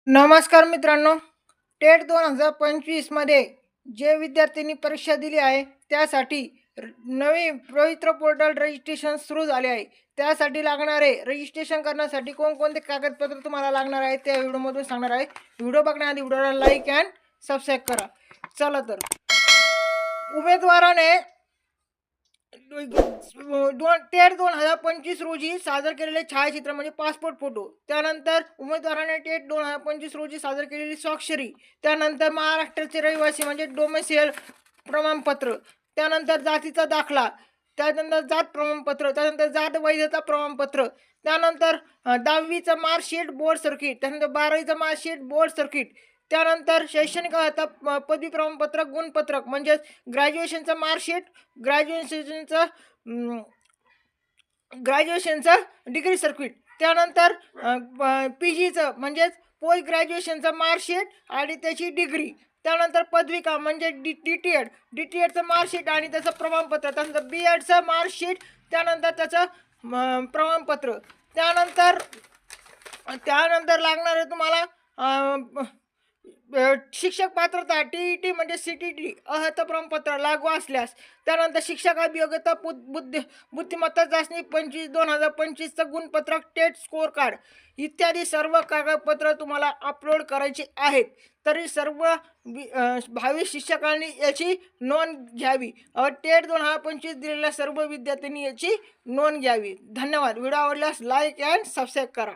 नमस्कार मित्रांनो. टेट 2025मध्ये जे विद्यार्थ्यांनी परीक्षा दिली आहे त्यासाठी नवी पवित्र पोर्टल रजिस्ट्रेशन सुरू झाले आहे. त्यासाठी लागणारे रजिस्ट्रेशन करण्यासाठी कोणकोणते कागदपत्र तुम्हाला लागणार आहे त्या व्हिडिओमधून सांगणार आहे. व्हिडिओ बघण्याआधी व्हिडिओला लाईक अँड सबस्क्राईब करा. चला तर उमेदवाराने टेट 2025 रोजी सादर केलेले छायाचित्र म्हणजे पासपोर्ट फोटो, त्यानंतर उमेदवाराने टेट 2025 रोजी सादर केलेली स्वाक्षरी, त्यानंतर महाराष्ट्राचे रहिवासी म्हणजे डोमेसियल प्रमाणपत्र, त्यानंतर जातीचा दाखला, त्यानंतर जात प्रमाणपत्र, त्यानंतर जात वैधता प्रमाणपत्र, त्यानंतर 10वीचं मार्कशीट बोर्ड सर्किट, त्यानंतर 12वीचं मार्कशीट बोर्ड सर्किट, त्यानंतर शैक्षणिक अर्हता पदवी प्रमाणपत्र गुणपत्रक म्हणजेच ग्रॅज्युएशनचं मार्कशीट, ग्रॅज्युएशनचं ग्रॅज्युएशनचं डिग्री सर्किट, त्यानंतर PGचं म्हणजेच पोस्ट ग्रॅज्युएशनचं मार्कशीट आणि त्याची डिग्री, त्यानंतर पदविका म्हणजे डी.टी.एडचं मार्कशीट आणि त्याचं प्रमाणपत्र, त्यानंतर B.एडचं मार्कशीट, त्यानंतर त्याचं प्रमाणपत्र, त्यानंतर त्यानंतर लागणार आहे तुम्हाला शिक्षक पात्रता TET म्हणजे CTT अर्हता प्रमाणपत्र लागू असल्यास, त्यानंतर शिक्षक अभियोग्यता बुद्धिमत्ता चाचणी 2025चं गुणपत्रक टेट स्कोअर कार्ड इत्यादी सर्व कागदपत्र तुम्हाला अपलोड करायची आहेत. तरी सर्व भावी शिक्षकांनी याची नोंद घ्यावी. टेट 2025 दिलेल्या सर्व विद्यार्थ्यांनी याची नोंद घ्यावी. धन्यवाद. व्हिडिओ आवडल्यास लाईक अँड सबस्क्राईब करा.